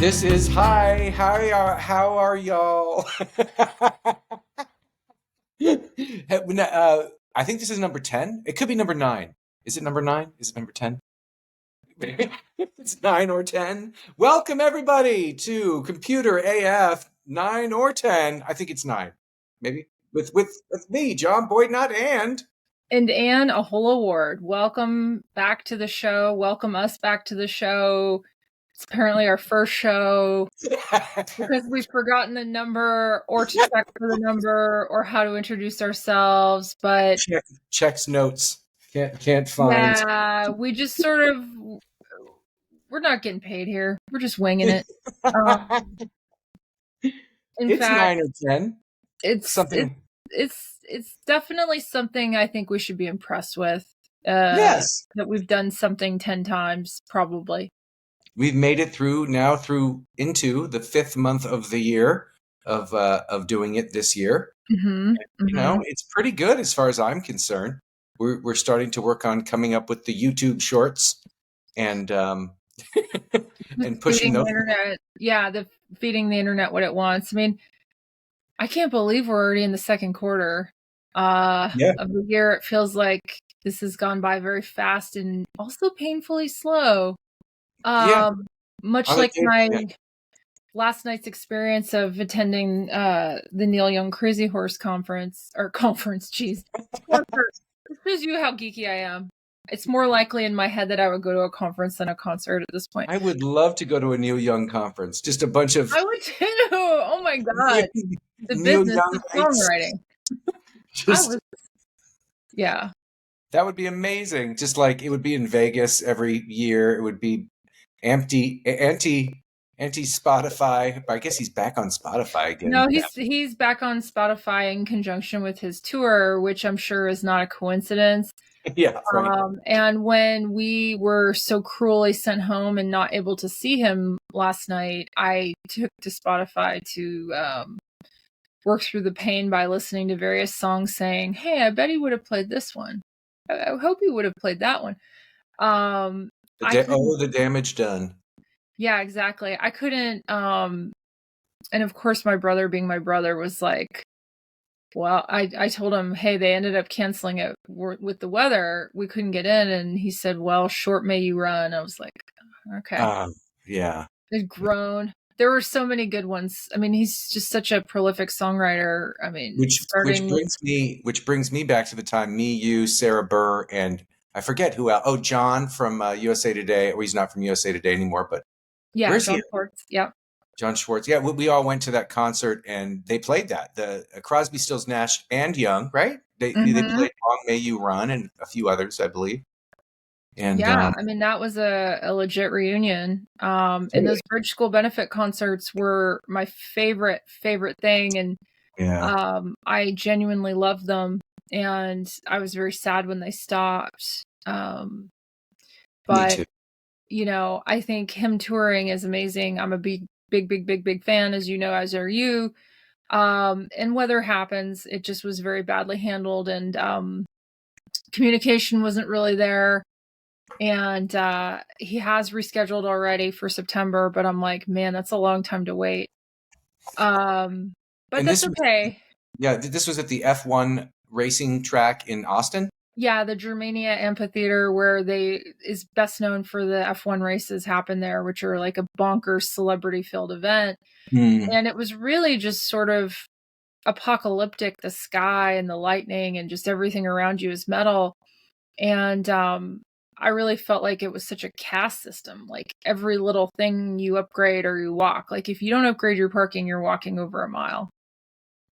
This is hi. How are y'all? I think this is number 10. It could be number 9. Is it number 9? Is it number 10? It's 9 or 10. Welcome everybody to Computer AF 9 or 10. I think it's 9. Maybe with me, John Boitnott, and Anne Ahola Ward. Welcome back to the show. Welcome us back to the show. It's apparently our first show because we've forgotten the number or to check for the number or how to introduce ourselves. But checks notes. Can't find. yeah, we just sort of, we're not getting paid here. We're just winging it. In It's fact, 9 or 10. it's Something. it's definitely something I think we should be impressed with. Yes. That we've done something 10 times, probably. We've made it through into the 5th month of the year of doing it this year. Mm-hmm. You know, it's pretty good as far as I'm concerned. We're starting to work on coming up with the YouTube shorts and and pushing those. The internet. Yeah, feeding the internet what it wants. I mean, I can't believe we're already in the second quarter of the year. It feels like this has gone by very fast and also painfully slow. Much like my last night's experience of attending the Neil Young Crazy Horse conference. Geez. This shows you how geeky I am. It's more likely in my head that I would go to a conference than a concert at this point. I would love to go to a Neil Young conference. Just a bunch of. I would too. Oh my God. The Neil business Young of songwriting. Yeah. That would be amazing. Just like it would be in Vegas every year. It would be anti Spotify. I guess he's back on Spotify again. No, he's back on Spotify in conjunction with his tour, which I'm sure is not a coincidence. Yeah. Right. And when we were so cruelly sent home and not able to see him last night, I took to Spotify to work through the pain by listening to various songs saying, hey, I bet he would have played this one. I hope he would have played that one. The damage done. Yeah, exactly. I couldn't, and of course my brother being my brother was like, well, I told him, hey, they ended up canceling it with the weather. We couldn't get in. And he said, well, short may you run. I was like, okay. Yeah. He's grown. There were so many good ones. I mean, he's just such a prolific songwriter. I mean, which brings me back to the time me, you, Sarah Burr, and I forget who else. Oh, John from USA Today. Oh, he's not from USA Today anymore, but yeah, where's John he? Schwartz. Yeah. John Schwartz. Yeah, we all went to that concert and they played that. The Crosby, Stills, Nash, and Young, right? They played Long May You Run and a few others, I believe. And yeah, I mean, that was a legit reunion. And those Bridge School benefit concerts were my favorite thing. And I genuinely loved them. And I was very sad when they stopped. But, you know, I think him touring is amazing. I'm a big fan, as you know, as are you. And weather happens. It just was very badly handled, and communication wasn't really there. And he has rescheduled already for September, but I'm like, man, that's a long time to wait. But that's okay. Yeah, this was at the F1 racing track in Austin. Yeah, the Germania Amphitheater, where is best known for the F1 races happen there, which are like a bonkers celebrity-filled event. And it was really just sort of apocalyptic. The sky and the lightning and just everything around you is metal. And I really felt like it was such a caste system. Like every little thing you upgrade or you walk. Like if you don't upgrade your parking, you're walking over a mile.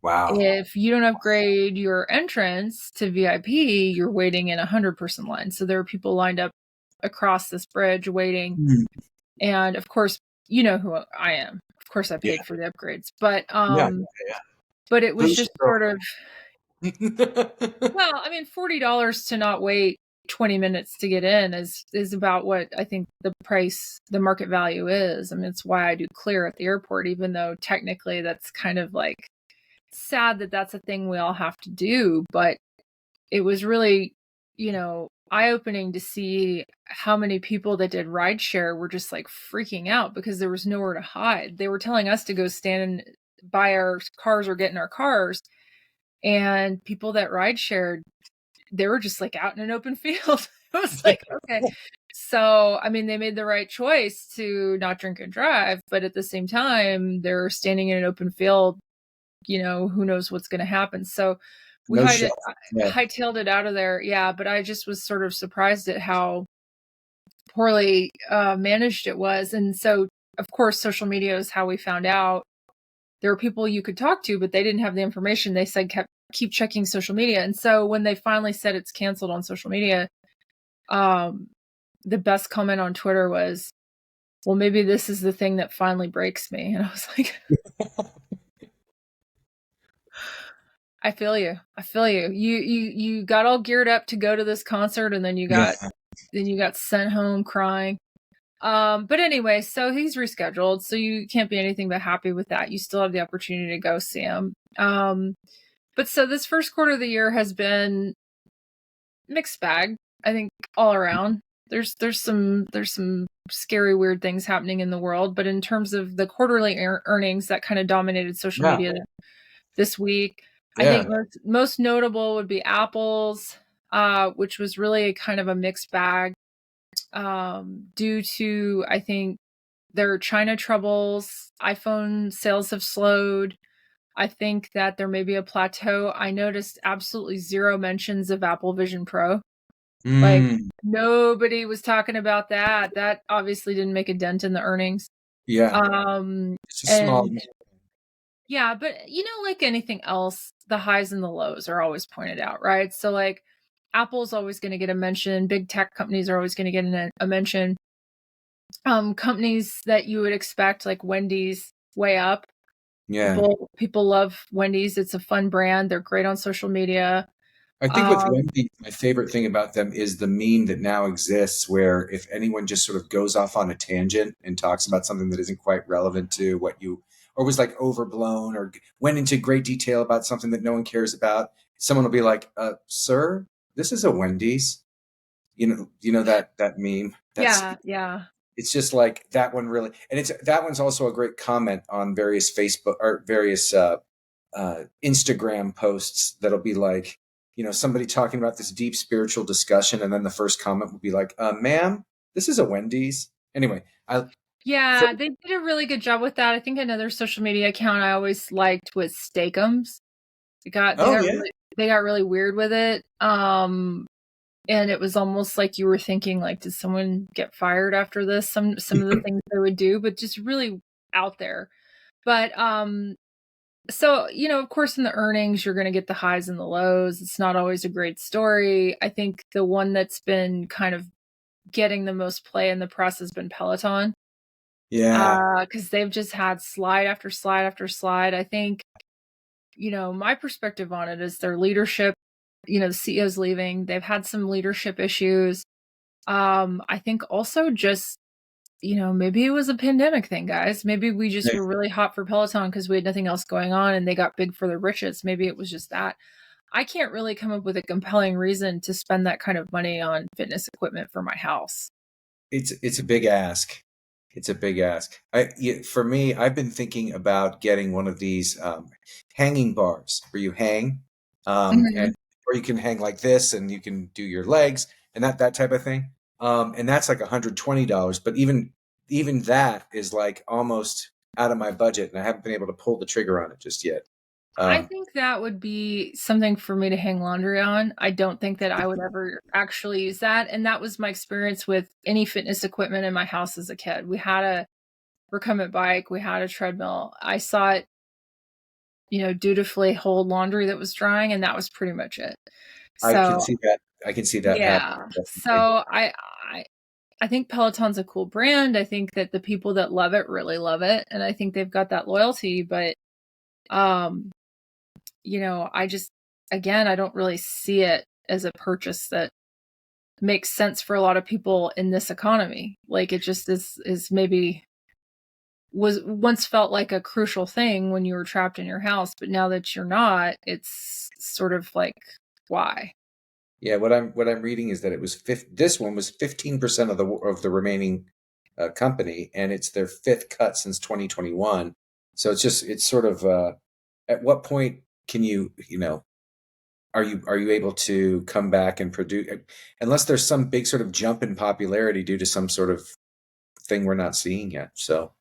Wow. If you don't upgrade your entrance to VIP, you're waiting in 100-person line. So there are people lined up across this bridge waiting. And of course, you know who I am. Of course I paid for the upgrades. But but it was just sort of well, I mean, $40 to not wait 20 minutes to get in is about what I think the market value is. I mean, it's why I do clear at the airport, even though technically that's kind of like sad that that's a thing we all have to do. But it was really, eye-opening to see how many people that did rideshare were just like freaking out because there was nowhere to hide. They were telling us to go stand by our cars or get in our cars, and people that rideshared, they were just like out in an open field. It was like, okay. So, I mean, they made the right choice to not drink and drive, but at the same time, they're standing in an open field, who knows what's going to happen. So we No shelf. Yeah. hightailed it out of there. Yeah. But I just was sort of surprised at how poorly managed it was. And so, of course, social media is how we found out. There were people you could talk to, but they didn't have the information. They said, keep checking social media. And so when they finally said it's canceled on social media, the best comment on Twitter was, well, maybe this is the thing that finally breaks me. And I was like, I feel you. You got all geared up to go to this concert, and then you got sent home crying. But anyway, so he's rescheduled, so you can't be anything but happy with that. You still have the opportunity to go see him. But so this first quarter of the year has been mixed bag, I think, all around. There's some scary, weird things happening in the world, but in terms of the quarterly earnings that kind of dominated social media this week, I think most notable would be Apple's, which was really kind of a mixed bag, due to, I think, their China troubles. iPhone sales have slowed. I think that there may be a plateau. I noticed absolutely zero mentions of Apple Vision Pro. Like, nobody was talking about that. That obviously didn't make a dent in the earnings. Yeah. It's a small. Yeah, but like anything else, the highs and the lows are always pointed out, right? So like Apple's always going to get a mention. Big tech companies are always going to get a mention. Companies that you would expect, like Wendy's, way up. Yeah. People love Wendy's. It's a fun brand. They're great on social media. I think with Wendy, my favorite thing about them is the meme that now exists where if anyone just sort of goes off on a tangent and talks about something that isn't quite relevant to what you, or was like overblown or went into great detail about something that no one cares about, someone will be like, sir, this is a Wendy's. You know that meme? Yeah. It's just like that one really, and that one's also a great comment on various Facebook or various Instagram posts that'll be like, somebody talking about this deep spiritual discussion, and then the first comment will be like, ma'am, this is a Wendy's. Anyway, they did a really good job with that. I think another social media account I always liked was Steakums. They got really weird with it. And it was almost like you were thinking, like, did someone get fired after this? Some of the things they would do, but just really out there. But so, of course, in the earnings, you're going to get the highs and the lows. It's not always a great story. I think the one that's been kind of getting the most play in the press has been Peloton. Yeah. Because they've just had slide after slide after slide. I think, my perspective on it is their leadership. The CEO's leaving. They've had some leadership issues. I think also just, maybe it was a pandemic thing, guys. Maybe we just were really hot for Peloton because we had nothing else going on and they got big for the riches. Maybe it was just that. I can't really come up with a compelling reason to spend that kind of money on fitness equipment for my house. It's a big ask. It's a big ask. For me, I've been thinking about getting one of these hanging bars where you hang, and or you can hang like this, and you can do your legs and that type of thing. And that's like $120. But even that is like almost out of my budget, and I haven't been able to pull the trigger on it just yet. I think that would be something for me to hang laundry on. I don't think that I would ever actually use that. And that was my experience with any fitness equipment in my house as a kid. We had a recumbent bike, we had a treadmill. I saw it, dutifully hold laundry that was drying, and that was pretty much it. So, I can see that yeah. So I think Peloton's a cool brand. I think that the people that love it really love it. And I think they've got that loyalty, but I just, again, I don't really see it as a purchase that makes sense for a lot of people in this economy. Like, it just is maybe was once felt like a crucial thing when you were trapped in your house, but now that you're not, it's sort of like, why? Yeah, what I'm reading is that it was this one was 15% of the remaining company, and it's their fifth cut since 2021. So it's sort of at what point can are you able to come back and produce, unless there's some big sort of jump in popularity due to some sort of thing we're not seeing yet. So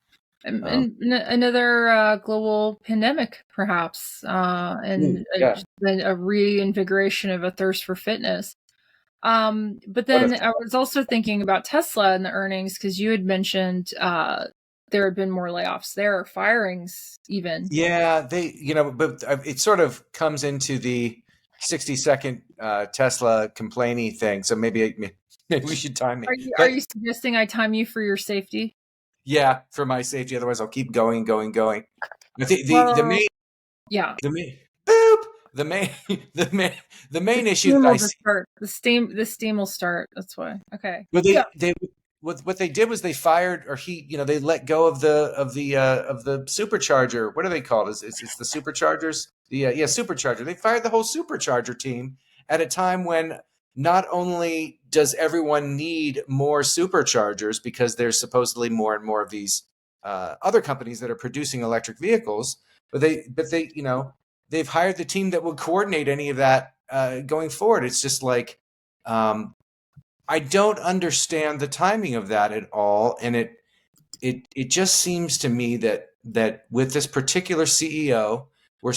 And another global pandemic, perhaps, and yeah, a reinvigoration of a thirst for fitness. But what then a I was also thinking about Tesla and the earnings, because you had mentioned there had been more layoffs there, firings even. Yeah, but it sort of comes into the 60-second Tesla complainy thing. So maybe we should time me. Are But you suggesting I time you for your safety? yeah, for my safety. Otherwise, I'll keep going, going, going. I think the Well, main yeah. the main boop the main the main the The main issue steam that I will just see. start. The steam will start. That's why. Okay. Well, Yeah. they what they did was they fired, or they let go of the supercharger. What are they called? It's the superchargers? Yeah, supercharger. They fired the whole supercharger team at a time when not only does everyone need more superchargers because there's supposedly more and more of these other companies that are producing electric vehicles, but they've hired the team that would coordinate any of that going forward. It's just like. I don't understand the timing of that at all, and it just seems to me that with this particular CEO, we're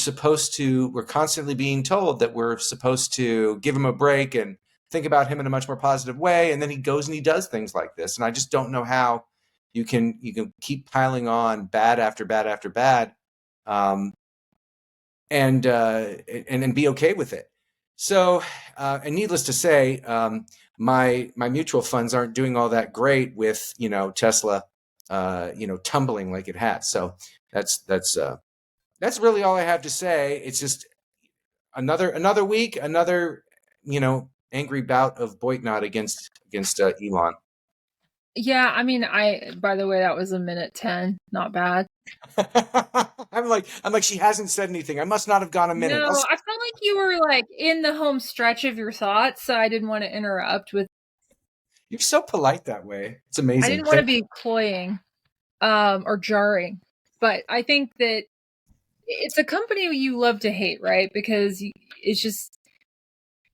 constantly being told that we're supposed to give him a break and think about him in a much more positive way, and then he goes and he does things like this, and I just don't know how you can keep piling on bad after bad after bad, um, and be okay with it. So, and needless to say, my mutual funds aren't doing all that great with Tesla, tumbling like it has. So that's really all I have to say. It's just another week, another angry bout of Boitnott against Elon. Yeah. I mean, by the way, that was a minute 10. Not bad. I'm like she hasn't said anything. I must not have gone a minute. No, I felt like you were like in the home stretch of your thoughts, so I didn't want to interrupt with. You're so polite that way. It's I amazing. didn't want to be cloying, or jarring, but I think that it's a company you love to hate, right? Because it's just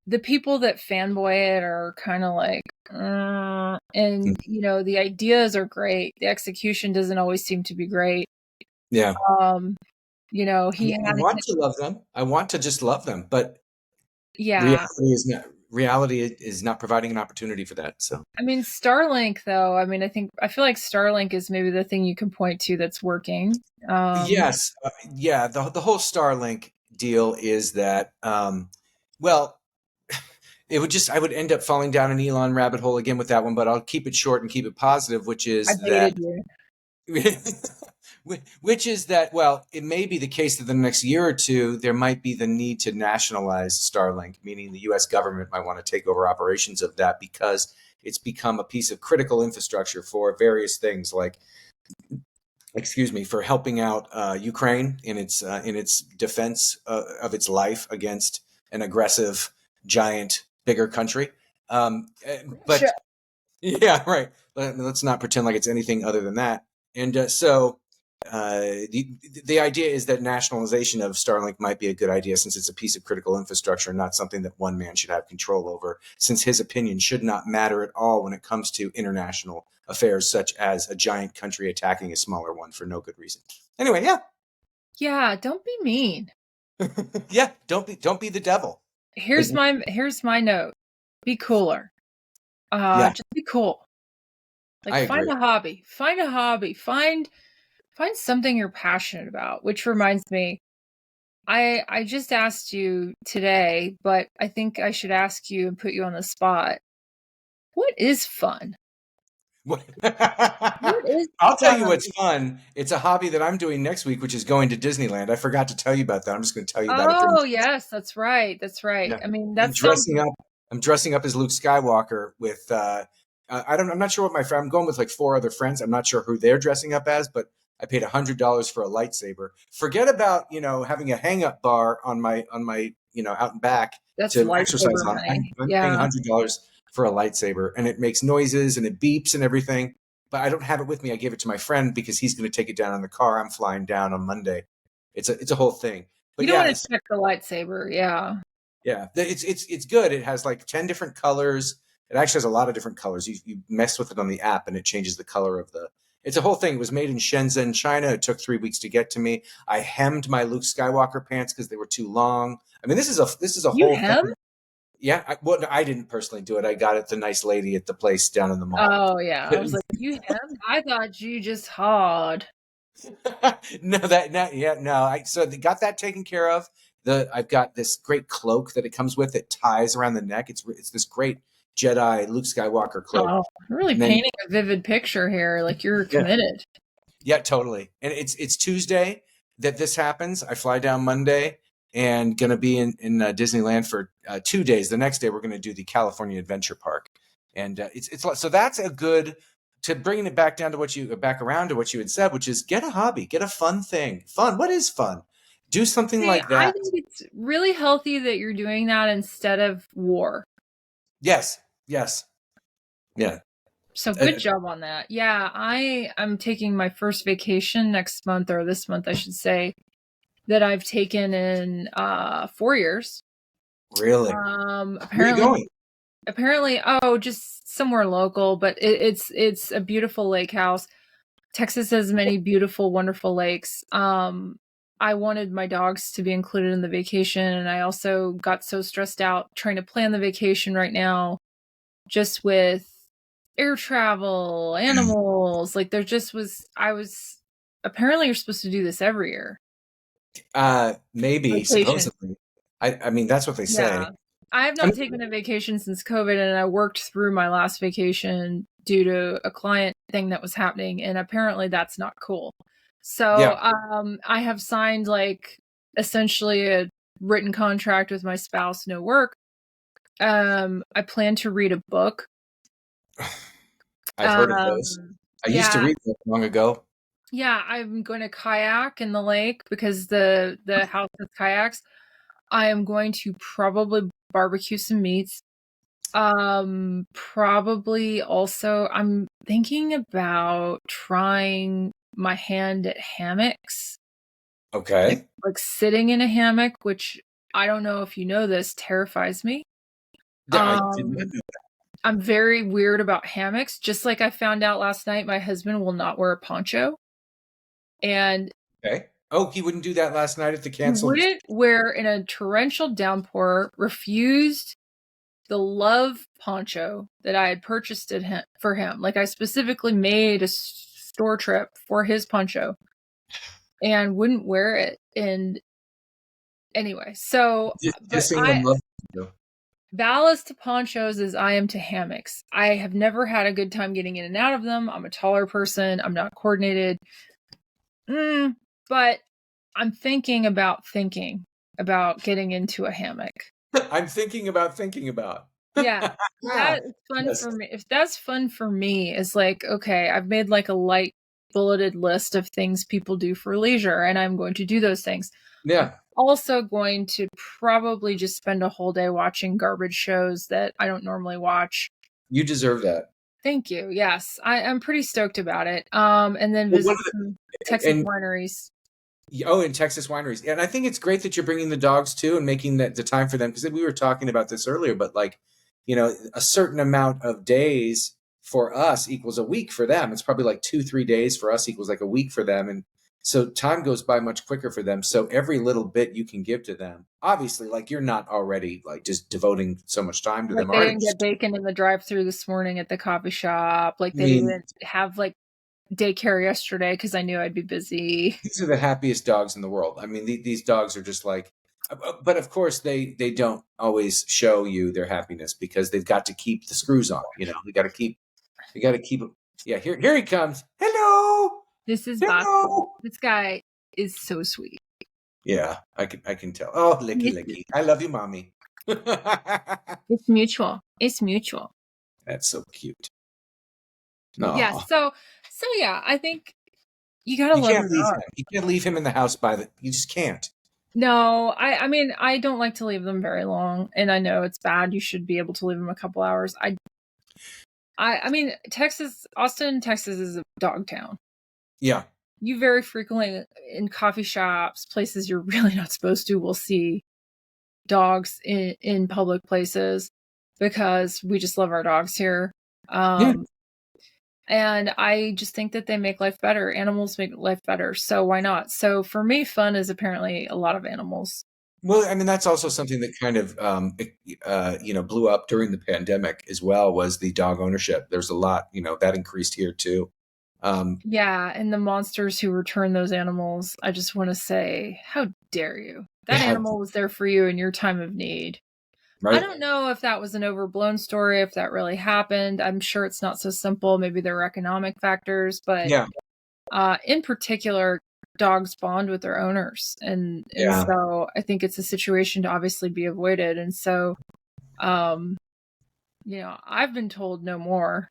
the people that fanboy it are kind of like, and the ideas are great. The execution doesn't always seem to be great. Yeah. Um, he I had, want to love them. I want to just love them, but yeah. reality is not providing an opportunity for that. So I mean, Starlink, though. I mean, I feel like Starlink is maybe the thing you can point to that's working. yes, yeah. The whole Starlink deal is that, well, I would end up falling down an Elon rabbit hole again with that one, but I'll keep it short and keep it positive, which I is that baited you. well, it may be the case that the next year or two, there might be the need to nationalize Starlink, meaning the US government might want to take over operations of that because it's become a piece of critical infrastructure for various things like, excuse me, for helping out Ukraine in its defense of its life against an aggressive, giant, bigger country. Sure. But yeah, right. Let's not pretend like it's anything other than that. And so the idea is that nationalization of Starlink might be a good idea since it's a piece of critical infrastructure and not something that one man should have control over, since his opinion should not matter at all when it comes to international affairs, such as a giant country attacking a smaller one for no good reason. Anyway, yeah. Yeah, don't be mean. Yeah, don't be the devil. Here's my note. Be cooler. Yeah, Just be cool. Like I agree. find a hobby. Find a hobby. Find something you're passionate about. Which reminds me, I just asked you today, but I think I should ask you and put you on the spot. What is fun? What is I'll tell you fun? what's fun. It's a hobby that I'm doing next week, which is going to Disneyland. I forgot to tell you about that. I'm just going to tell you about it during. Oh, yes, that's right. That's right. Yeah, I mean, I'm that sounds dressing up. I'm dressing up as Luke Skywalker with. I'm not sure what my friend. I'm going with like four other friends. I'm not sure who they're dressing up as, but I paid $100 for a lightsaber. Forget about having a hang up bar on my out and back That's to exercise lightsaber on. money. I'm paying Yeah. $100 for a lightsaber, and it makes noises and it beeps and everything. But I don't have it with me. I gave it to my friend because he's going to take it down in the car. I'm flying down on Monday. It's a whole thing. But You don't yeah, want to check the lightsaber. Yeah. yeah, it's good. It has like 10 different colors. It actually has a lot of different colors. You mess with it on the app and it changes the color of the. It's a whole thing. It was made in Shenzhen, China. It took 3 weeks to get to me. I hemmed my Luke Skywalker pants because they were too long. I mean, this is a You whole hem? thing. Yeah, well, I didn't personally do it. I got it the nice lady at the place down in the mall. Oh yeah. I was like, you hem? I thought you just hawed. No, so they got that taken care of. I've got this great cloak that it comes with. It ties around the neck. It's this great Jedi Luke Skywalker cloak. Oh, really And then painting a vivid picture here. Like you're yeah, committed. yeah, totally. And it's Tuesday that this happens. I fly down Monday and gonna be in Disneyland for 2 days. The next day we're gonna do the California Adventure Park, and it's so that's a good to bringing it back down to back around to what you had said, which is get a hobby, get a fun thing. Fun. What is fun? Do something See, like I that. think it's really healthy that you're doing that instead of war. Yes. Yes. Yeah. So good job on that. Yeah, I'm taking my first vacation next month, or this month, I should say, that I've taken in 4 years. Really? Where are you Apparently, going? just somewhere local, but it's a beautiful lake house. Texas has many beautiful, wonderful lakes. I wanted my dogs to be included in the vacation, and I also got so stressed out trying to plan the vacation right now, just with air travel, animals. Like there just was. I was apparently you're supposed to do this every year. Maybe Vacation. supposedly. I mean that's what they say. Yeah. I have I not mean, taken a vacation since COVID, and I worked through my last vacation due to a client thing that was happening, and apparently that's not cool. So, yeah. I have signed like essentially a written contract with my spouse, no work. I plan to read a book. I've heard of those. I used to Yeah, read them long ago. yeah, I'm going to kayak in the lake because the house has kayaks. I am going to probably barbecue some meats. Probably also I'm thinking about trying my hand at hammocks. Like Okay. like sitting in a hammock, which I don't know if you know this, terrifies me. Yeah, I did not Um, know I'm very weird about hammocks. Just like I found out last night, my husband will not wear a poncho. And that. Okay. Oh, he wouldn't do that last night at the he canceled. wouldn't wear in a torrential downpour, refused the love poncho that I had purchased for him. Like I specifically made a store trip for his poncho and wouldn't wear it. And anyway, so but Dissing the I love. ballast to ponchos as I am to hammocks. I have never had a good time getting in and out of them. I'm a taller person. I'm not coordinated. But I'm thinking about getting into a hammock. I'm thinking about thinking about. Yeah, that is fun Yes. for me. If that's fun for me, is like, okay, I've made like a light bulleted list of things people do for leisure, and I'm going to do those things. I'm Yeah. also going to probably just spend a whole day watching garbage shows that I don't normally watch. You deserve that. Thank you. Yes, I'm pretty stoked about it. And then Well, visit some Texas and wineries. oh, in Texas wineries. And I think it's great that you're bringing the dogs too and making that the time for them because we were talking about this earlier, but like, a certain amount of days for us equals a week for them. It's probably like 2-3 days for us equals like a week for them. And so time goes by much quicker for them. So every little bit you can give to them, obviously, like you're not already like just devoting so much time to Like them, they are you? didn't get bacon in the drive-through this morning at the coffee shop. Like I they mean, didn't have like daycare yesterday because I knew I'd be busy. these are the happiest dogs in the world. I mean, these dogs are just like, but of course they don't always show you their happiness because they've got to keep the screws on. They got to keep. Yeah, here he comes. Hello, This is Boston. hello. This guy is so sweet. Yeah, I can tell. Oh, licky licky. I love you, mommy. It's mutual. It's mutual. That's so cute. Yeah. No, So yeah, I think you gotta you love can't your leave dog. him. You can't leave him in the house by the. You just can't. No, I mean, I don't like to leave them very long, and I know it's bad. You should be able to leave them a couple hours. I mean, Austin, Texas is a dog town. Yeah. You very frequently in coffee shops, places you're really not supposed to, will see dogs in public places because we just love our dogs here. Yeah. And I just think that they make life better. Animals make life better. So why not? So for me, fun is apparently a lot of animals. Well, I mean, that's also something that kind of, blew up during the pandemic as well, was the dog ownership. There's a lot, that increased here too. Yeah, and the monsters who return those animals, I just want to say, how dare you? That Yeah, animal was there for you in your time of need. I right. don't know if that was an overblown story, if that really happened. I'm sure it's not so simple. Maybe there are economic factors, but Yeah, in particular, dogs bond with their owners, and yeah, so I think it's a situation to obviously be avoided. And so, um, I've been told no more.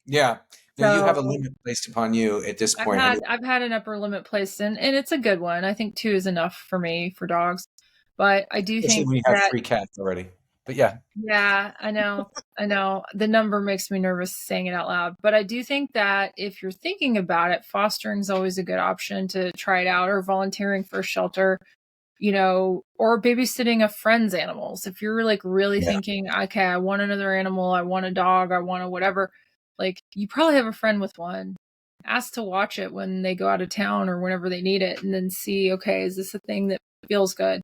yeah. Now you have a So limit placed upon you at this I've point. I had mean, I've had an upper limit placed in, and it's a good one. I think 2 is enough for me for dogs. But I do especially think when you have that, 3 cats already. But yeah, yeah, I know. I know. The number makes me nervous saying it out loud. But I do think that if you're thinking about it, fostering is always a good option to try it out, or volunteering for a shelter, or babysitting a friend's animals. If you're like really yeah, thinking, okay, I want another animal, I want a dog, I want a whatever, like you probably have a friend with one. Ask to watch it when they go out of town or whenever they need it, and then see, okay, is this a thing that feels good?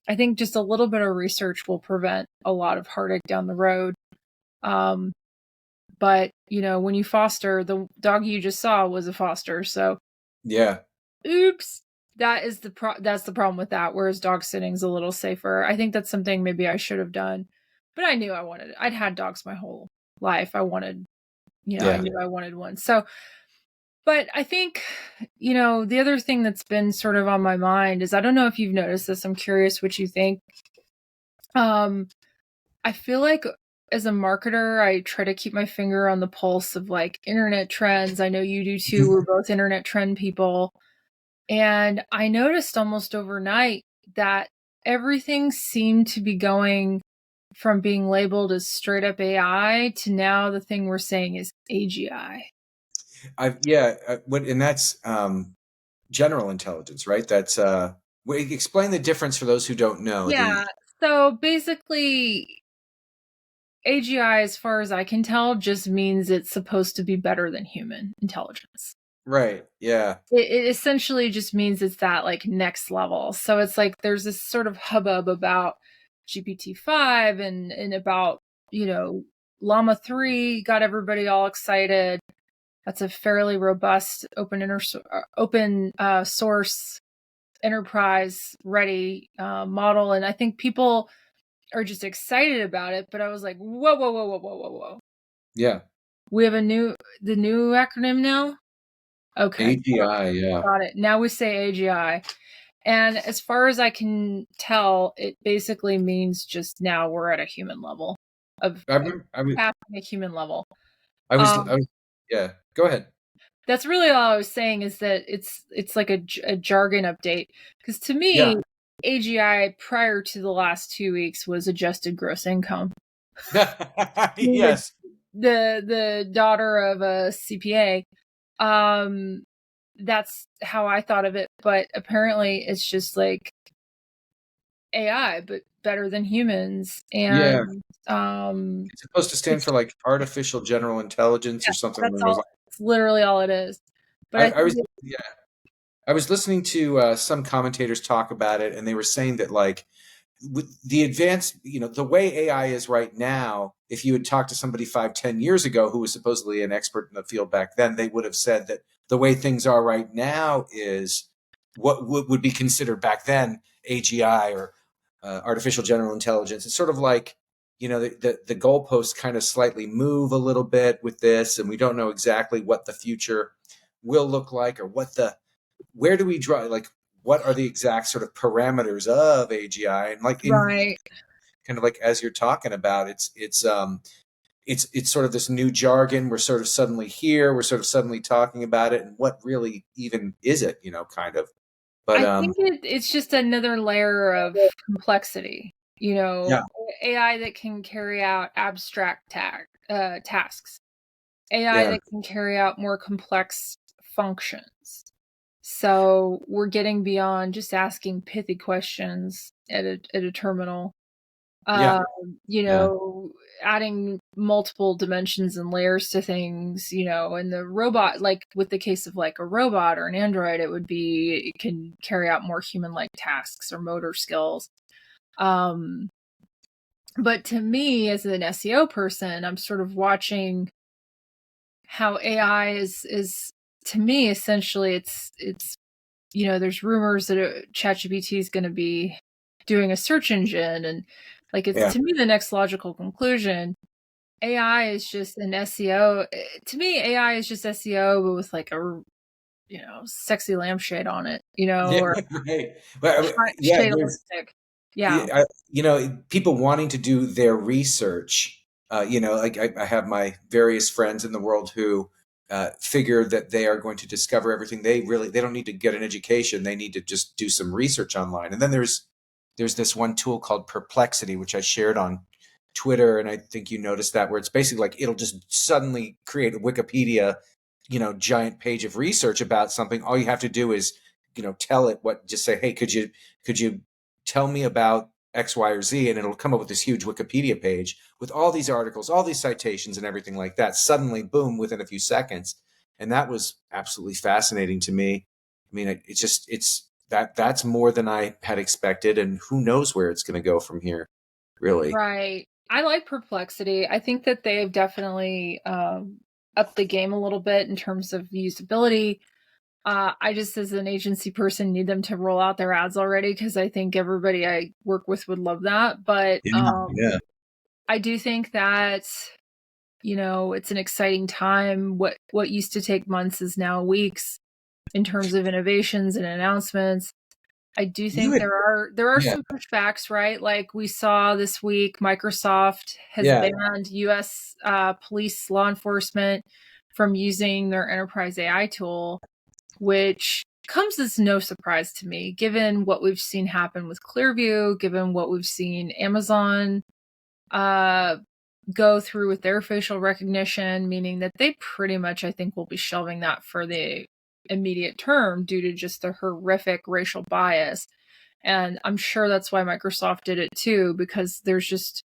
I think just a little bit of research will prevent a lot of heartache down the road. Um, but when you foster, the dog you just saw was a foster, so yeah, oops, that's the problem with that. Whereas dog sitting's a little safer. I think that's something maybe I should have done, but I knew I wanted it. I'd had dogs my whole life. I yeah. knew I wanted one. So, but I think, the other thing that's been sort of on my mind is, I don't know if you've noticed this. I'm curious what you think. Um, I feel like as a marketer, I try to keep my finger on the pulse of like internet trends. I know you do too. Mhm. We're both internet trend people. And I noticed almost overnight that everything seemed to be going from being labeled as straight up AI to now the thing we're saying is AGI. And that's general intelligence, right? That's explain the difference for those who don't know. Yeah. So basically, AGI, as far as I can tell, just means it's supposed to be better than human intelligence. Right, yeah, It essentially just means it's that like next level. So it's like there's this sort of hubbub about GPT-5 and about, Llama 3 got everybody all excited. That's a fairly robust open source enterprise ready model, and I think people are just excited about it. But I was like, whoa, whoa, whoa, whoa, whoa, whoa, whoa. yeah. We have the new acronym now. Okay, AGI, yeah. got it. Now we say AGI. And as far as I can tell, it basically means just now we're at a human level of I remember, passing a human level. I was, yeah. Go ahead. That's really all I was saying, is that it's like a jargon update, because to me, Yeah. AGI prior to the last 2 weeks was adjusted gross income. Being Yes. the daughter of a CPA, um, that's how I thought of it. But apparently, it's just like AI, but better than humans. Yeah. And It's supposed to stand it's for like artificial general intelligence yeah, or something that's along those all. lines. It's literally all it is. But I I think was, yeah. I was listening to some commentators talk about it, and they were saying that like with the advanced, the way AI is right now, if you had talked to somebody 5, 10 years ago who was supposedly an expert in the field back then, they would have said that the way things are right now is what would be considered back then AGI, or artificial general intelligence. It's sort of like, the goalposts kind of slightly move a little bit with this, and we don't know exactly what the future will look like, or where do we draw, like, what are the exact sort of parameters of AGI, and like in right, kind of like as you're talking about, it's sort of this new jargon. We're sort of suddenly here. We're sort of suddenly talking about it, and what really even is it? Kind of. But I think it's just another layer of complexity. yeah, AI that can carry out abstract tasks, AI yeah, that can carry out more complex functions. So we're getting beyond just asking pithy questions at a terminal. yeah, Um, yeah, adding multiple dimensions and layers to things, and the robot, like with the case of like a robot or an android, it can carry out more human-like tasks or motor skills. But to me, as an SEO person, I'm sort of watching how AI is to me, essentially, it's there's rumors that ChatGPT is going to be doing a search engine, and like it's yeah. to me the next logical conclusion. AI is just an SEO. To me, AI is just SEO, but with like a sexy lampshade on it, Yeah, or right. But yeah, shade of there's lipstick. Yeah, people wanting to do their research. Like I have my various friends in the world who figure that they are going to discover everything. They don't need to get an education. They need to just do some research online. And then there's this one tool called Perplexity, which I shared on Twitter, and I think you noticed that, where it's basically like it'll just suddenly create a Wikipedia, giant page of research about something. All you have to do is, tell it just say, hey, could you tell me about X, Y, or Z, and it'll come up with this huge Wikipedia page with all these articles, all these citations, and everything like that. Suddenly, boom, within a few seconds, and that was absolutely fascinating to me. I mean, that's more than I had expected, and who knows where it's going to go from here, really. right. I like Perplexity. I think that they've definitely upped the game a little bit in terms of usability. I just, as an agency person, need them to roll out their ads already because I think everybody I work with would love that. But Yeah, yeah, I do think that it's an exciting time. What used to take months is now weeks in terms of innovations and announcements. I do you think had, there are yeah, some pushbacks, right? Like we saw this week, Microsoft has yeah, banned U.S. Police law enforcement from using their enterprise AI tool, which comes as no surprise to me, given what we've seen happen with Clearview, given what we've seen Amazon uh, go through with their facial recognition, meaning that they pretty much, I think, will be shelving that for the immediate term due to just the horrific racial bias. And I'm sure that's why Microsoft did it too, because there's just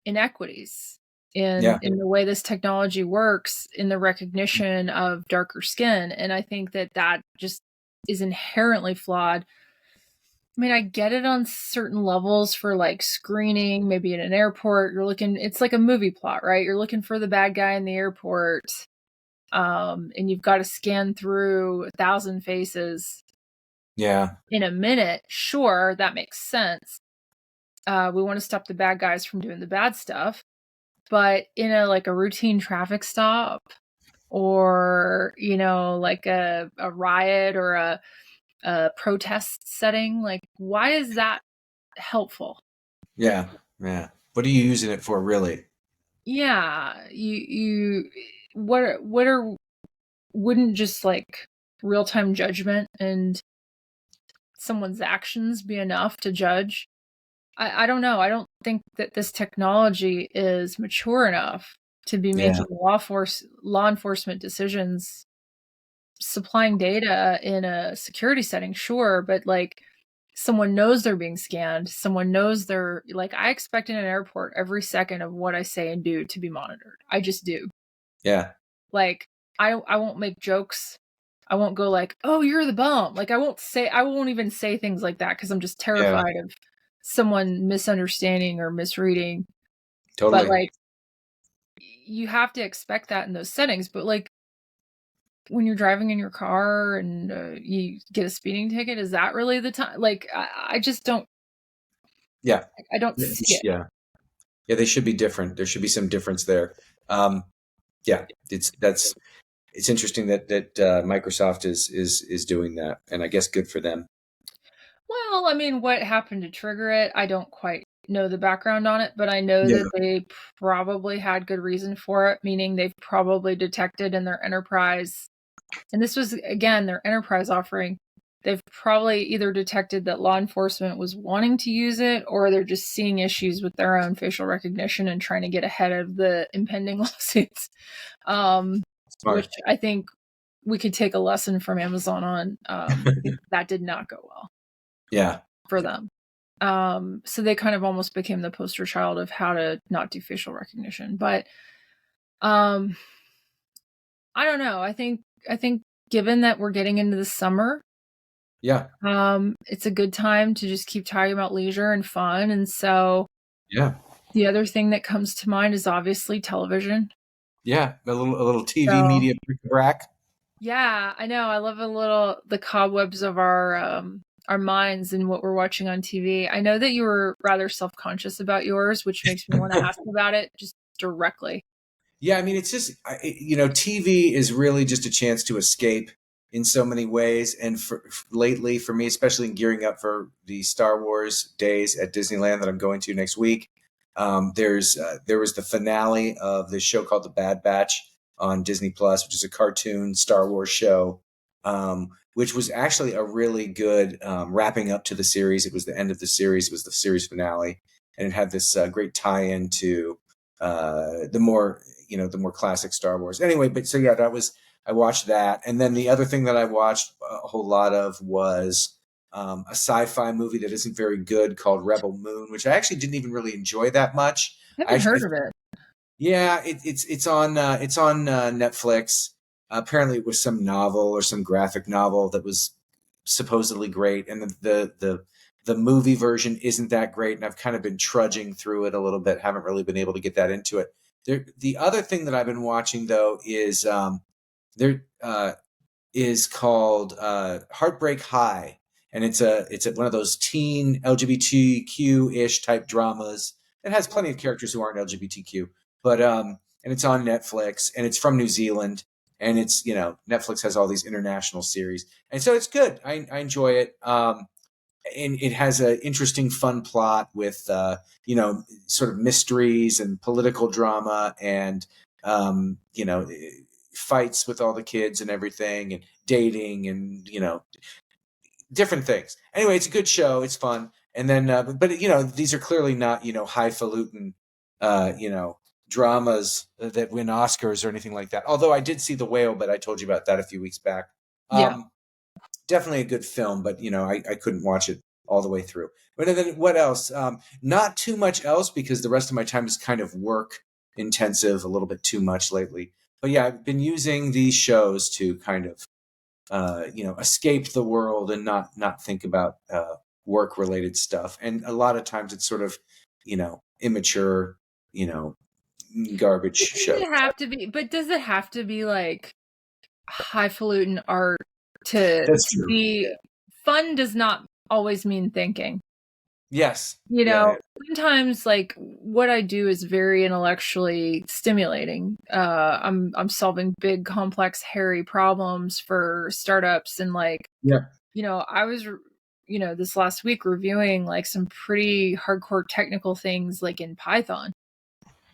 inequities yeah, in the way this technology works in the recognition of darker skin. And I think that just is inherently flawed. I mean, I get it on certain levels for like screening, maybe in an airport. It's like a movie plot, right? You're looking for the bad guy in the airport, and you've got to scan through 1,000 faces yeah, in a minute. Sure, that makes sense. We want to stop the bad guys from doing the bad stuff. But in a routine traffic stop, or like a riot or a protest setting, like why is that helpful? yeah, yeah. What are you using it for, really? Yeah, what are wouldn't just like real-time judgment and someone's actions be enough to judge? I don't know. I don't think that this technology is mature enough to be Yeah, making law enforcement decisions. Supplying data in a security setting, sure, but like someone knows they're being scanned, someone knows they're like, I expect in an airport every second of what I say and do to be monitored. I just do. yeah, Like I won't make jokes. I won't go like, "Oh, you're the bum." Like I won't even say things like that because I'm just yeah, terrified of someone misunderstanding or misreading. But totally. like you have to expect that in those settings, but like when you're driving in your car and you get a speeding ticket, is that really the time? Like I just don't Yeah, I don't yeah, see it. yeah, yeah. They should be different. There should be some difference there. Um, yeah, it's interesting that Microsoft is doing that, and I guess good for them. Well, I mean, what happened to trigger it? I don't quite know the background on it, but I know Yeah, that they probably had good reason for it, meaning they've probably detected in their enterprise, and this was again their enterprise offering. they've probably either detected that law enforcement was wanting to use it, or they're just seeing issues with their own facial recognition and trying to get ahead of the impending lawsuits. Which I think we could take a lesson from Amazon on. That did not go well. Yeah. For them. So they kind of almost became the poster child of how to not do facial recognition. But I don't know. I think given that we're getting into the summer, yeah, it's a good time to just keep talking about leisure and fun. And so yeah, the other thing that comes to mind is obviously television. Yeah, a little TV media bric-a-brac. Yeah, I know. I love the cobwebs of our minds and what we're watching on TV. I know that you were rather self-conscious about yours, which makes me want to ask about it just directly. Yeah, I mean, it's just, TV is really just a chance to escape in so many ways. And lately, for me, especially in gearing up for the Star Wars days at Disneyland that I'm going to next week, there was the finale of this show called The Bad Batch on Disney Plus, which is a cartoon Star Wars show, which was actually a really good wrapping up to the series. It was the end of the series. It was the series finale, and it had this great tie-in to the more classic Star Wars. Anyway, but so yeah, I watched that, and then the other thing that I watched a whole lot of was a sci-fi movie that isn't very good called Rebel Moon, which I actually didn't even really enjoy that much. I haven't heard of it. Yeah, it's on Netflix. Apparently, it was some novel or some graphic novel that was supposedly great, and the movie version isn't that great. And I've kind of been trudging through it a little bit. Haven't really been able to get that into it. The other thing that I've been watching though is called Heartbreak High, and it's one of those teen LGBTQ-ish type dramas. It has plenty of characters who aren't LGBTQ, but and it's on Netflix, and it's from New Zealand, and it's Netflix has all these international series, and so it's good. I enjoy it. And it has an interesting, fun plot with sort of mysteries and political drama and fights with all the kids and everything and dating and different things. Anyway, it's a good show. It's fun. And then, but these are clearly not highfalutin dramas that win Oscars or anything like that. Although I did see The Whale, but I told you about that a few weeks back. Yeah. Definitely a good film, but I couldn't watch it all the way through. But then what else? Not too much else, because the rest of my time is kind of work intensive, a little bit too much lately. But yeah, I've been using these shows to kind of escape the world and not think about work related stuff. And a lot of times it's sort of immature, garbage shows. Does it have to be like highfalutin art to be fun? Does not always mean thinking. Yes. Sometimes like what I do is very intellectually stimulating. I'm solving big, complex, hairy problems for startups, and I was this last week reviewing like some pretty hardcore technical things like in Python,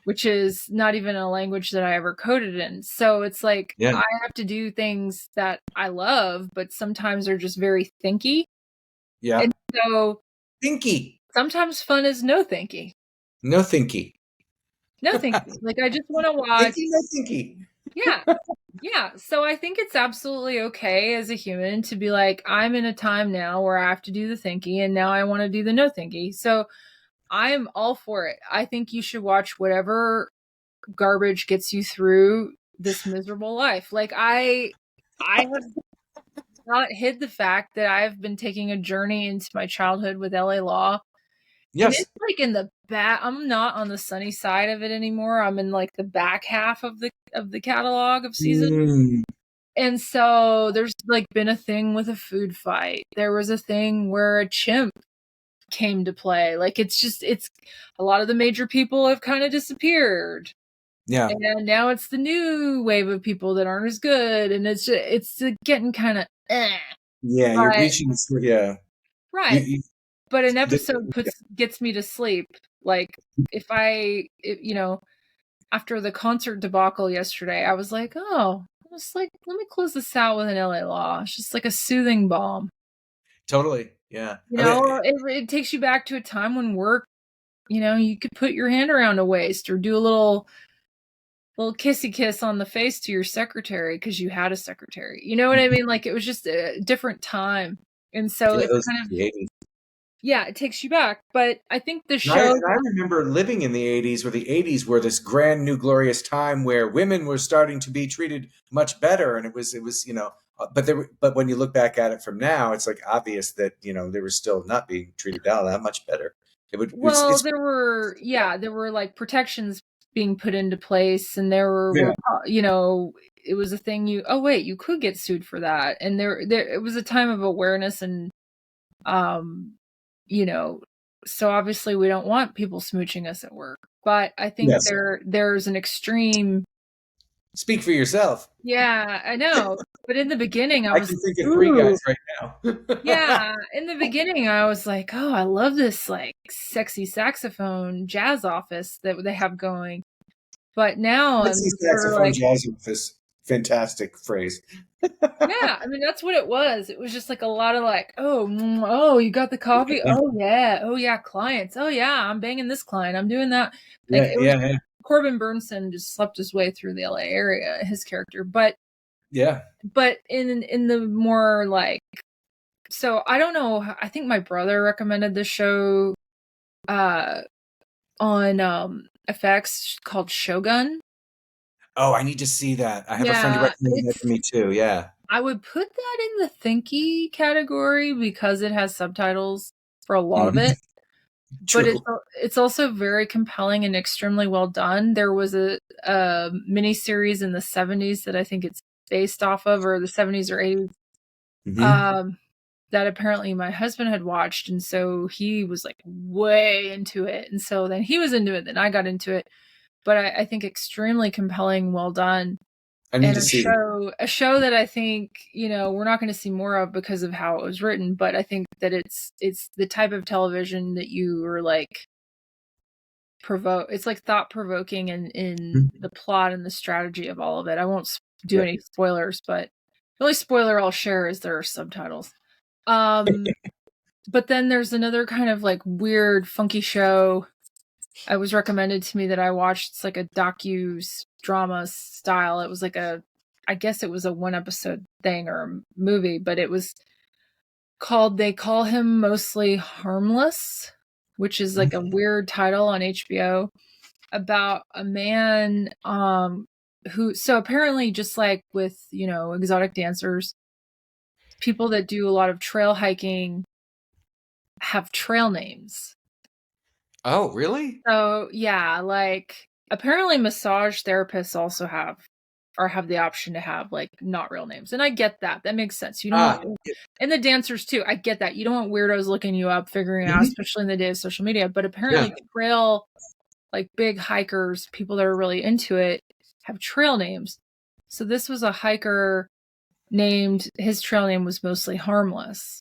which is not even a language that I ever coded in. So it's like I have to do things that I love, but sometimes they're just very thinky. Yeah. And so thinky. Sometimes fun is no thinky. No thinky. No thinky. Like I just want to watch. Thinky, no thinky. Yeah. Yeah. So I think it's absolutely okay as a human to be like, I'm in a time now where I have to do the thinky, and now I want to do the no thinky. So I'm all for it. I think you should watch whatever garbage gets you through this miserable life. Like I have not hid the fact that I've been taking a journey into my childhood with LA Law. Yes. And it's like in the back. I'm not on the sunny side of it anymore. I'm in like the back half of the catalog of seasons. And so there's like been a thing with a food fight. There was a thing where a chimp came to play. Like it's a lot of the major people have kind of disappeared. Yeah. And now it's the new wave of people that aren't as good, and it's getting kind of Yeah, you're reaching right. But an episode gets me to sleep. Like if after the concert debacle yesterday, I was like, oh, let me close this out with an LA Law. It's just like a soothing balm. Totally. Yeah. You I mean, know, it takes you back to a time when work, you know, you could put your hand around a waist or do a little kissy kiss on the face to your secretary because you had a secretary. You know what I mean? Like it was just a different time. And so yeah, it's those kind of, the 80s. yeah, it takes you back. But I think the And I, show, and I remember living in the 80s, where the 80s were this grand new glorious time where women were starting to be treated much better. And it was, but when you look back at it from now, it's like obvious that, they were still not being treated all that much better. well, It's, there were like protections being put into place and there were, yeah. you know, it was a thing oh, wait, you could get sued for that. And it was a time of awareness and, um, you know, so obviously we don't want people smooching us at work, but I think Yes. there's an extreme. Speak for yourself. Yeah, I know. But in the beginning, I I was can think like, of three guys ooh. right now. Yeah, in the beginning, I was like, oh, I love this like sexy saxophone jazz office that they have going. But now I'm Sexy sort of saxophone like, jazz office. Fantastic phrase. yeah, I mean, that's what it was. It was just like a lot of like, oh, oh, you got the coffee? Oh yeah, clients. Oh yeah, I'm banging this client. I'm doing that. Like Yeah, it was yeah, yeah. Corbin Burnson just slept his way through the LA area, his character. But in the more like, so I don't know, I think my brother recommended this show uh on FX called Shogun. Oh, I need to see that. I have a friend who Yeah, recommended that to me too. Yeah. I would put that in the thinky category because it has subtitles for a lot of Mhm. it. But True. it's also very compelling and extremely well done. There was a mini series in the 70s that I think it's based off of, or the 70s or 80s, Hmm. um, that apparently my husband had watched, and so he was like way into it, and so then he was into it, then I got into it. But I think extremely compelling, well done, I need and to see. a show that I think, you know, we're not going to see more of because of how it was written, but I think that it's the type of television that you are like provoke. It's like thought provoking in Mhm. the plot and the strategy of all of it. I won't do Yeah. any spoilers, but the only spoiler I'll share is there are subtitles. Um, but then there's another kind of like weird, funky show I was recommended to me that I watched. It's like a drama style. It was like I guess it was a one episode thing or a movie, but it was called They Call Him Mostly Harmless, which is like a weird title on HBO about a man who, so apparently just like with, you know, exotic dancers, people that do a lot of trail hiking have trail names. Oh, really? So yeah, like apparently massage therapists also have the option to have like not real names. And I get that. That makes sense. You don't want, Ah. and the dancers too. I get that. You don't want weirdos looking you up, figuring out, Mhm. especially in the day of social media. But Yeah. apparently trail, like big hikers, people that are really into it, have trail names. So this was a hiker named, his trail name was Mostly Harmless,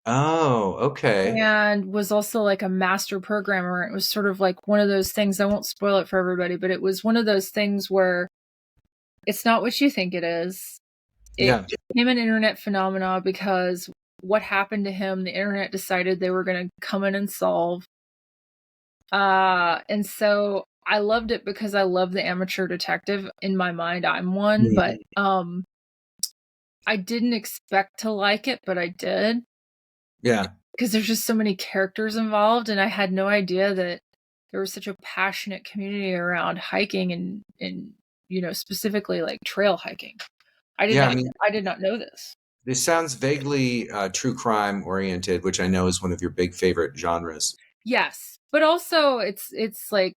Oh, okay. and was also like a master programmer. It was sort of like one of those things, I won't spoil it for everybody, but it was one of those things where it's not what you think it is. It Yeah. became an internet phenomena because what happened to him, the internet decided they were going to come in and solve. And so I loved it because I love the amateur detective. In my mind, I'm one, but Mhm. I didn't expect to like it, but I did Yeah. because there's just so many characters involved, and I had no idea that there was such a passionate community around hiking and you know, specifically like trail hiking. Yeah. I mean, I did not know this. this sounds vaguely true crime oriented, which I know is one of your big favorite genres. Yes, but also it's like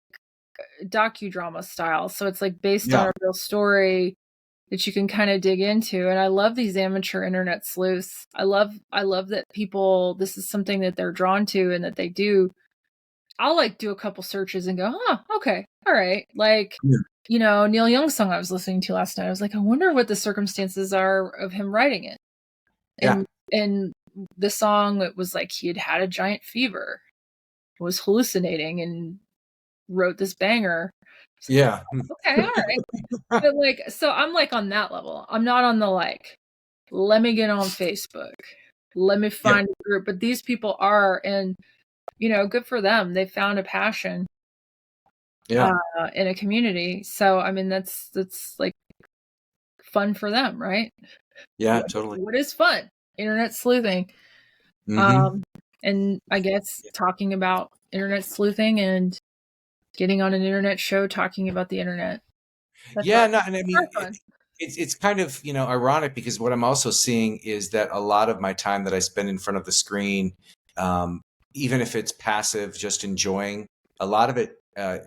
docudrama style, so it's like based on Yeah. a real story that you can kind of dig into. And I love these amateur internet sleuths. I love that people, this is something that they're drawn to and that they do. I'll like do a couple searches and go, huh, okay, all right. Like, Yeah. you know, Neil Young's song I was listening to last night, I was like, I wonder what the circumstances are of him writing it. Yeah. And the song, it was like he had had a giant fever, was hallucinating, and wrote this banger. It's like, Yeah. okay, all right. But like, so I'm like on that level. I'm not on the like, let me get on Facebook. let me find a group. But these people are, and good for them. They found a passion in a community. So I mean, that's like fun for them, right? Yeah, totally. What is fun? Internet sleuthing. Mm-hmm. And I guess talking about internet sleuthing and getting on an internet show talking about the internet. That's Yeah, no, and I mean, fun. it's kind of, ironic, because what I'm also seeing is that a lot of my time that I spend in front of the screen, even if it's passive, just enjoying, a lot of it,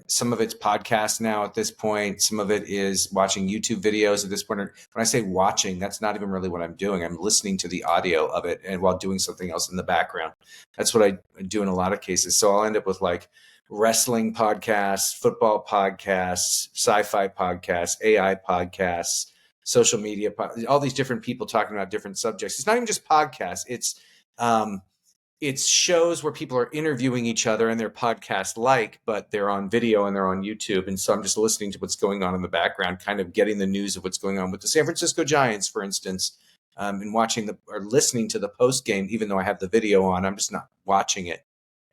some of it's podcasts now at this point. Some of it is watching YouTube videos at this point. When I say watching, that's not even really what I'm doing. I'm listening to the audio of it and while doing something else in the background. That's what I do in a lot of cases. So I'll end up with like wrestling podcasts, football podcasts, sci-fi podcasts, AI podcasts, social media, all these different people talking about different subjects. It's not even just podcasts. It's shows where people are interviewing each other and they're podcast like, but they're on video and they're on YouTube. And so I'm just listening to what's going on in the background, kind of getting the news of what's going on with the San Francisco Giants, for instance, and watching or listening to the post game, even though I have the video on. I'm just not watching it.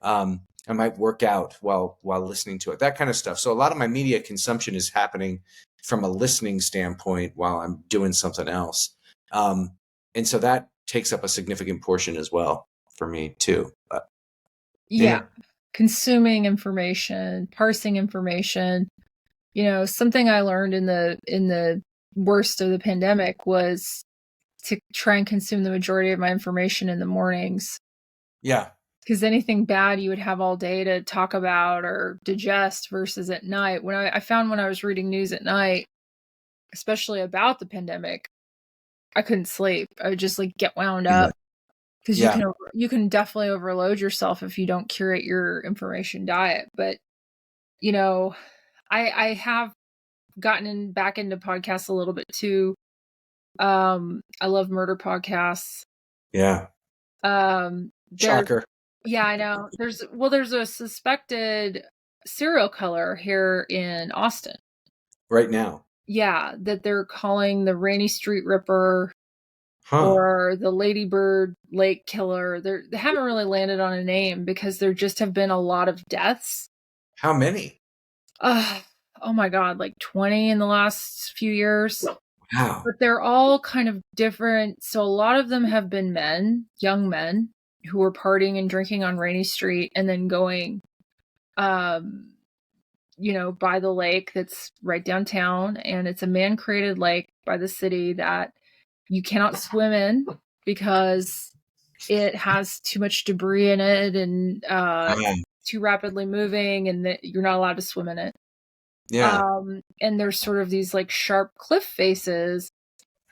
I might work out while listening to it, that kind of stuff. So a lot of my media consumption is happening from a listening standpoint while I'm doing something else. And so that takes up a significant portion as well for me too. But, yeah. Consuming information, parsing information. Something I learned in the worst of the pandemic was to try and consume the majority of my information in the mornings. Yeah. Because anything bad you would have all day to talk about or digest versus at night. When I found when I was reading news at night, especially about the pandemic, I couldn't sleep. I would just like get wound up because you can definitely overload yourself if you don't curate your information diet. But I have gotten back into podcasts a little bit too. I love murder podcasts. Yeah. Shocker. Yeah, I know. There's a suspected serial killer here in Austin right now. Yeah, that they're calling the Rainy Street Ripper or the Ladybird Lake Killer. They haven't really landed on a name because there just have been a lot of deaths. How many? Oh my God, like 20 in the last few years. Wow. But they're all kind of different. So a lot of them have been men, young men, who were partying and drinking on Rainy Street and then going, by the lake that's right downtown. And it's a man-created lake by the city that you cannot swim in because it has too much debris in it and too rapidly moving, and that you're not allowed to swim in it. Yeah. And there's sort of these like sharp cliff faces.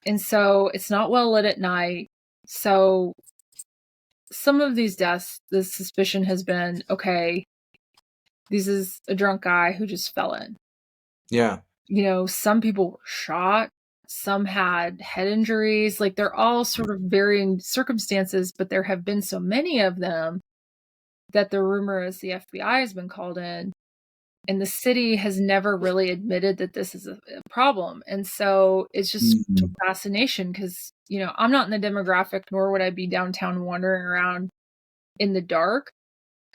And so it's not well lit at night. So some of these deaths, the suspicion has been, okay, this is a drunk guy who just fell in. Yeah. Some people were shot. Some had head injuries. Like they're all sort of varying circumstances, but there have been so many of them that the rumor is the FBI has been called in. And the city has never really admitted that this is a problem. And so it's just a fascination because, I'm not in the demographic, nor would I be downtown wandering around in the dark.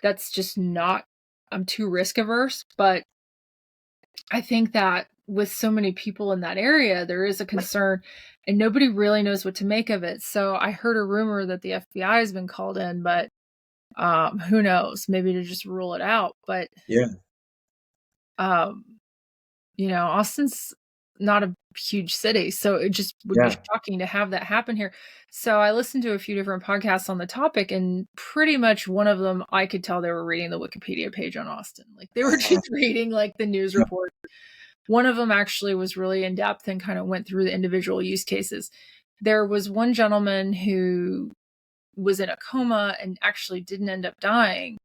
That's just not, I'm too risk averse. But I think that with so many people in that area, there is a concern and nobody really knows what to make of it. So I heard a rumor that the FBI has been called in, but who knows, maybe to just rule it out. But yeah. Austin's not a huge city, so it just would be shocking to have that happen here. So I listened to a few different podcasts on the topic, and pretty much one of them, I could tell they were reading the Wikipedia page on Austin. Like they were just reading like the news report. One of them actually was really in depth and kind of went through the individual use cases. There was one gentleman who was in a coma and actually didn't end up dying.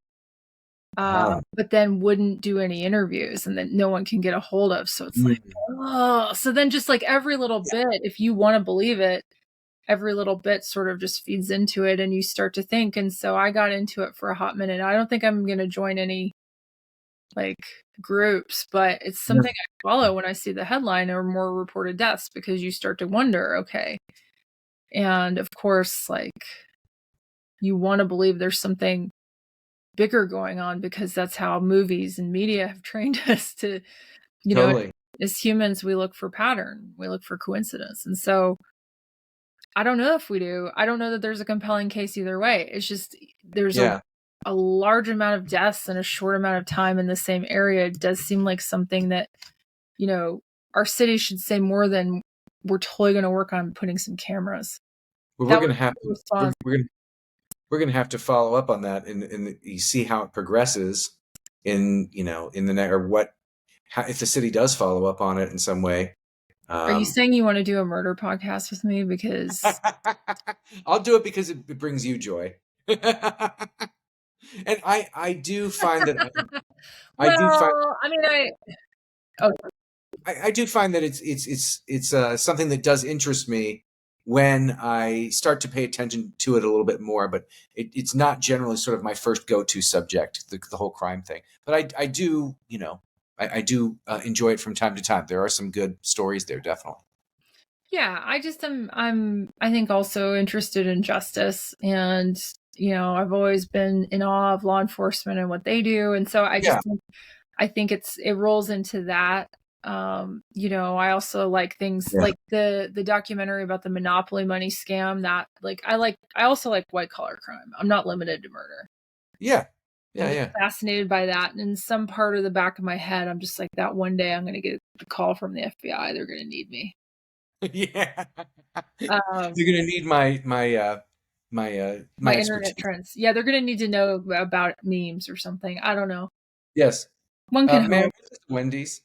But then wouldn't do any interviews and then no one can get a hold of. So it's like, oh, so then just like every little bit, if you want to believe it, every little bit sort of just feeds into it and you start to think. And so I got into it for a hot minute. I don't think I'm going to join any like groups, but it's something I follow when I see the headline or more reported deaths because you start to wonder, okay. And of course, like you want to believe there's something bigger going on, because that's how movies and media have trained us to, Totally. as humans, we look for pattern, we look for coincidence. And so I don't know if we do. I don't know that there's a compelling case either way. It's just there's a large amount of deaths in a short amount of time in the same area. It does seem like something that, our city should say more than we're totally going to work on putting some cameras. Well, we're gonna have to follow up on that and you see how it progresses in the next, or if the city does follow up on it in some way. Are you saying you want to do a murder podcast with me? Because I'll do it because it brings you joy. And I do find that I do find that it's something that does interest me when I start to pay attention to it a little bit more, but it's not generally sort of my first go-to subject, the whole crime thing. But I do, I do enjoy it from time to time. There are some good stories there, definitely. Yeah, I think also interested in justice, and I've always been in awe of law enforcement and what they do, and so I think it rolls into that. I also like things like the documentary about the monopoly money scam. That I also like white collar crime. I'm not limited to murder. I'm just fascinated by that. And in some part of the back of my head, I'm just like, that one day I'm going to get a call from the FBI. They're going to need me. Yeah. You're going to need my internet trends. Yeah, they're going to need to know about memes or something. I don't know. Yes. One can hope. Wendy's.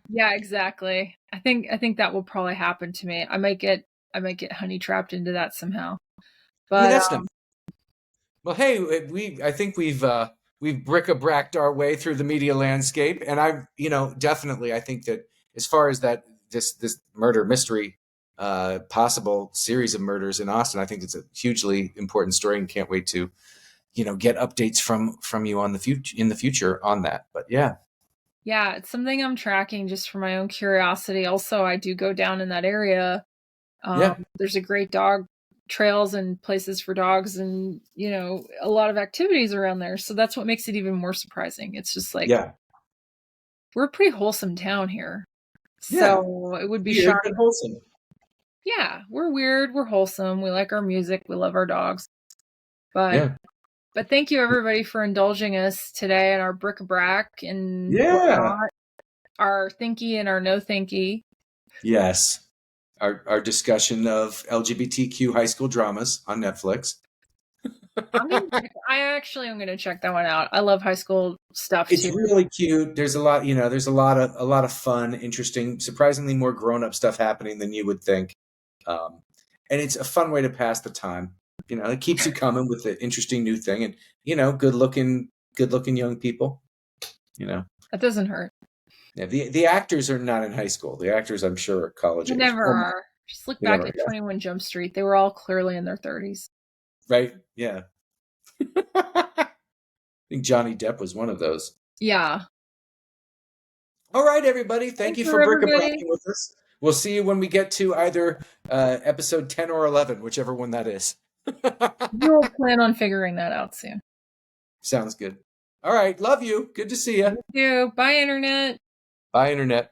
Yeah, exactly. I think that will probably happen to me. I might get honey trapped into that somehow. But that's nice. Well, hey, I think we've bric-a-bracked our way through the media landscape, and definitely I think that as far as this murder mystery, possible series of murders in Austin, I think it's a hugely important story, and can't wait to get updates from you in the future on that. But yeah, it's something I'm tracking just for my own curiosity. Also, I do go down in that area. There's a great dog trails and places for dogs, and a lot of activities around there, so that's what makes it even more surprising. It's just like, we're a pretty wholesome town here, so it would be shocking. Wholesome. Yeah, we're weird, we're wholesome, we like our music, we love our dogs, but thank you everybody for indulging us today in our bric-a-brac and whatnot, our thinky and our no thinky. Yes. Our discussion of LGBTQ high school dramas on Netflix. I actually am going to check that one out. I love high school stuff. It's really cute. There's a lot, there's a lot of fun, interesting, surprisingly more grown-up stuff happening than you would think. And it's a fun way to pass the time. It keeps you coming with an interesting new thing, and good looking young people. That doesn't hurt. Yeah, the actors are not in high school. The actors, I'm sure, are college age. They never are. Just look back at 21 Jump Street. They were all clearly in their 30s. Right? Yeah. I think Johnny Depp was one of those. Yeah. All right, everybody. Thank you for bric-a-bracking with us. We'll see you when we get to either episode 10 or 11, whichever one that is. You'll plan on figuring that out soon. Sounds good. All right. Love you. Good to see you. Thank you. Bye, Internet. Bye, Internet.